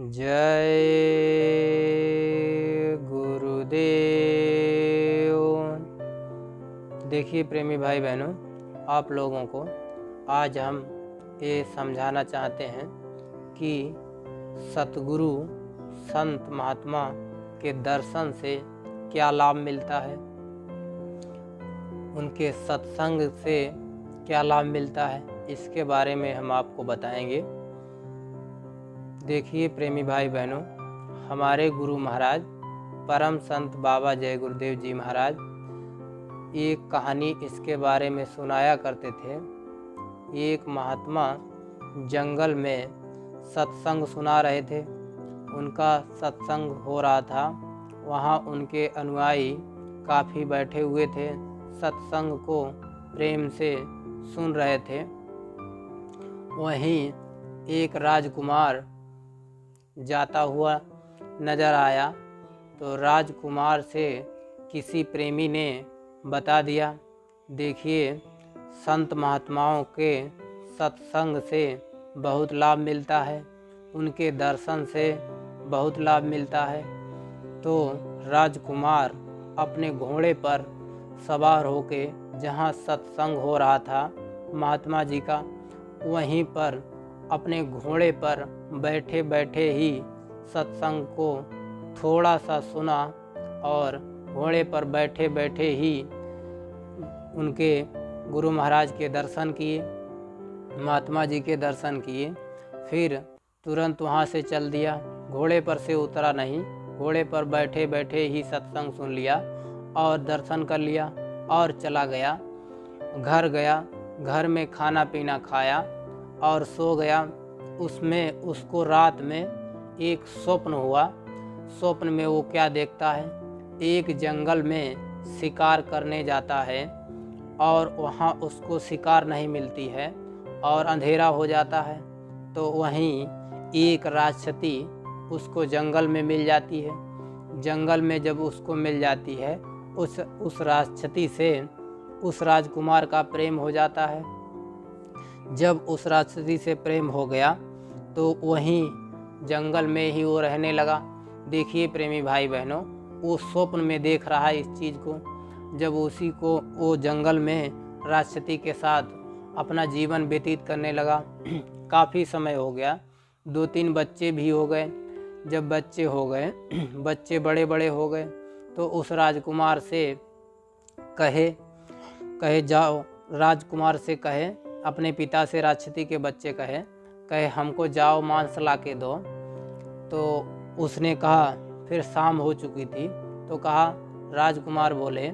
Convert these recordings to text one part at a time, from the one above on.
जय गुरुदेव। देखिए प्रेमी भाई बहनों, आप लोगों को आज हम ये समझाना चाहते हैं कि सतगुरु संत महात्मा के दर्शन से क्या लाभ मिलता है, उनके सत्संग से क्या लाभ मिलता है, इसके बारे में हम आपको बताएंगे। देखिए प्रेमी भाई बहनों, हमारे गुरु महाराज परम संत बाबा जय गुरुदेव जी महाराज एक कहानी इसके बारे में सुनाया करते थे। एक महात्मा जंगल में सत्संग सुना रहे थे। उनका सत्संग हो रहा था। वहाँ उनके अनुयायी काफ़ी बैठे हुए थे, सत्संग को प्रेम से सुन रहे थे। वहीं एक राजकुमार जाता हुआ नजर आया तो राजकुमार से किसी प्रेमी ने बता दिया, देखिए संत महात्माओं के सत्संग से बहुत लाभ मिलता है, उनके दर्शन से बहुत लाभ मिलता है। तो राजकुमार अपने घोड़े पर सवार होके जहाँ सत्संग हो रहा था महात्मा जी का, वहीं पर अपने घोड़े पर बैठे बैठे ही सत्संग को थोड़ा सा सुना और घोड़े पर बैठे बैठे ही उनके गुरु महाराज के दर्शन किए, महात्मा जी के दर्शन किए। फिर तुरंत वहाँ से चल दिया, घोड़े पर से उतरा नहीं, घोड़े पर बैठे बैठे ही सत्संग सुन लिया और दर्शन कर लिया और चला गया। घर गया, घर में खाना पीना खाया और सो गया। उसमें उसको रात में एक स्वप्न हुआ। स्वप्न में वो क्या देखता है, एक जंगल में शिकार करने जाता है और वहाँ उसको शिकार नहीं मिलती है और अंधेरा हो जाता है। तो वहीं एक राक्षसी उसको जंगल में मिल जाती है। जंगल में जब उसको मिल जाती है, उस राक्षसी से उस राजकुमार का प्रेम हो जाता है। जब उस राक्षसी से प्रेम हो गया तो वहीं जंगल में ही वो रहने लगा। देखिए प्रेमी भाई बहनों, वो स्वप्न में देख रहा है इस चीज़ को। जब उसी को वो जंगल में राक्षसी के साथ अपना जीवन व्यतीत करने लगा। काफ़ी समय हो गया, 2-3 बच्चे भी हो गए। जब बच्चे हो गए, बच्चे बड़े बड़े हो गए, तो उस राजकुमार से कहे जाओ, राजकुमार से कहे, अपने पिता से राक्षसी के बच्चे कहे हमको जाओ मांस ला के दो। तो उसने कहा, फिर शाम हो चुकी थी, तो कहा, राजकुमार बोले,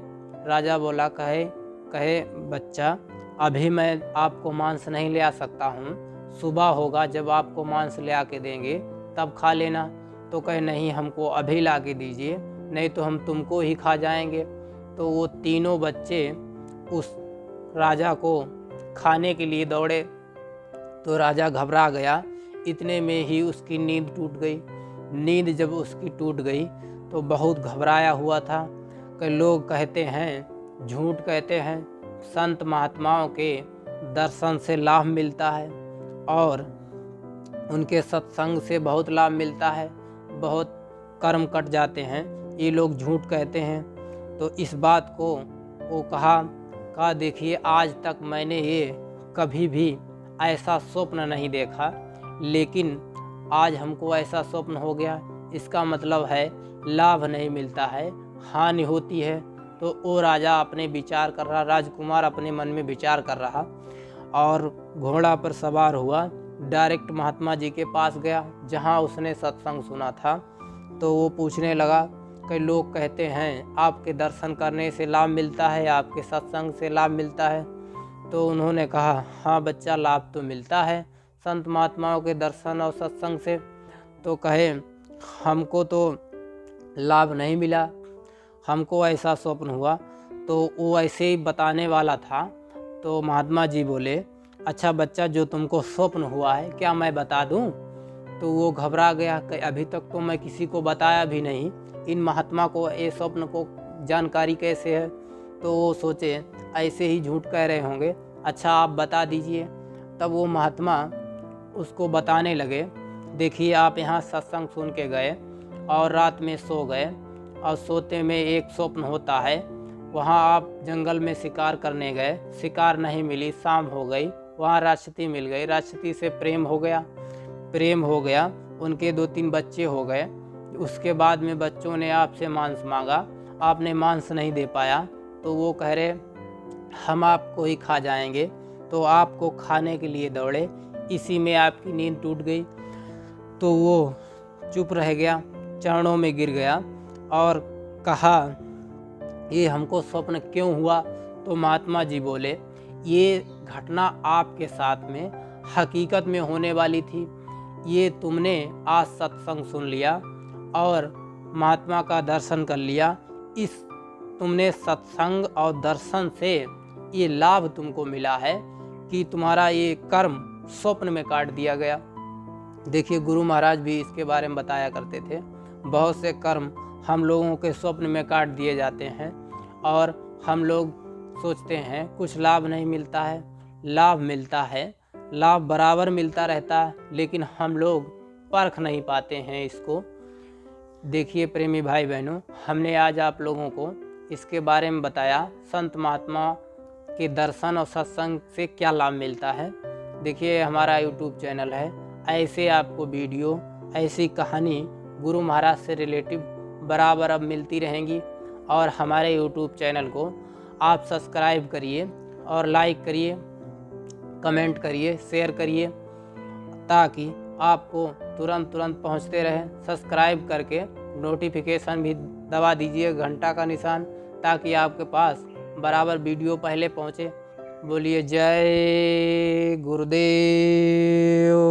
राजा बोला, कहे बच्चा, अभी मैं आपको मांस नहीं ले आ सकता हूँ, सुबह होगा जब आपको मांस ले आके देंगे तब खा लेना। तो कहे नहीं, हमको अभी ला के दीजिए, नहीं तो हम तुमको ही खा जाएंगे। तो वो तीनों बच्चे उस राजा को खाने के लिए दौड़े। तो राजा घबरा गया। इतने में ही उसकी नींद टूट गई। नींद जब उसकी टूट गई तो बहुत घबराया हुआ था कि लोग कहते हैं, झूठ कहते हैं, संत महात्माओं के दर्शन से लाभ मिलता है और उनके सत्संग से बहुत लाभ मिलता है, बहुत कर्म कट जाते हैं, ये लोग झूठ कहते हैं। तो इस बात को वो कहा देखिए, आज तक मैंने ये कभी भी ऐसा स्वप्न नहीं देखा, लेकिन आज हमको ऐसा स्वप्न हो गया। इसका मतलब है लाभ नहीं मिलता है, हानि होती है। तो वो राजा अपने विचार कर रहा, राजकुमार अपने मन में विचार कर रहा और घोड़ा पर सवार हुआ, डायरेक्ट महात्मा जी के पास गया जहाँ उसने सत्संग सुना था। तो वो पूछने लगा कि लोग कहते हैं आपके दर्शन करने से लाभ मिलता है, आपके सत्संग से लाभ मिलता है। तो उन्होंने कहा, हाँ बच्चा, लाभ तो मिलता है संत महात्माओं के दर्शन और सत्संग से। तो कहे, हमको तो लाभ नहीं मिला, हमको ऐसा स्वप्न हुआ। तो वो ऐसे ही बताने वाला था। तो महात्मा जी बोले, अच्छा बच्चा, जो तुमको स्वप्न हुआ है क्या मैं बता दूं? तो वो घबरा गया कि अभी तक तो मैं किसी को बताया भी नहीं, इन महात्मा को ये स्वप्न को जानकारी कैसे है? तो वो सोचे ऐसे ही झूठ कह रहे होंगे, अच्छा आप बता दीजिए। तब वो महात्मा उसको बताने लगे, देखिए आप यहाँ सत्संग सुन के गए और रात में सो गए और सोते में एक स्वप्न होता है, वहाँ आप जंगल में शिकार करने गए, शिकार नहीं मिली, शाम हो गई, वहाँ राक्षसी मिल गई, राक्षसी से प्रेम हो गया, उनके 2-3 बच्चे हो गए। उसके बाद में बच्चों ने आपसे मांस मांगा, आपने मांस नहीं दे पाया, तो वो कह रहे हम आपको ही खा जाएंगे, तो आपको खाने के लिए दौड़े। इसी में आपकी नींद टूट गई, तो वो चुप रह गया, चरणों में गिर गया और कहा ये हमको स्वप्न क्यों हुआ। तो महात्मा जी बोले ये घटना आपके साथ में हकीकत में होने वाली थी, ये तुमने आज सत्संग सुन लिया और महात्मा का दर्शन कर लिया, इस तुमने सत्संग और दर्शन से ये लाभ तुमको मिला है कि तुम्हारा ये कर्म स्वप्न में काट दिया गया। देखिए गुरु महाराज भी इसके बारे में बताया करते थे, बहुत से कर्म हम लोगों के स्वप्न में काट दिए जाते हैं और हम लोग सोचते हैं कुछ लाभ नहीं मिलता है, लाभ मिलता है, लाभ बराबर मिलता रहता है, लेकिन हम लोग परख नहीं पाते हैं इसको। देखिए प्रेमी भाई बहनों, हमने आज आप लोगों को इसके बारे में बताया संत महात्मा के दर्शन और सत्संग से क्या लाभ मिलता है। देखिए हमारा YouTube चैनल है, ऐसे आपको वीडियो, ऐसी कहानी गुरु महाराज से रिलेटिव बराबर अब मिलती रहेंगी। और हमारे YouTube चैनल को आप सब्सक्राइब करिए और लाइक करिए, कमेंट करिए, शेयर करिए, ताकि आपको तुरंत पहुंचते रहे। सब्सक्राइब करके नोटिफिकेशन भी दबा दीजिए, घंटा का निशान, ताकि आपके पास बराबर वीडियो पहले पहुंचे। बोलिए जय गुरुदेव।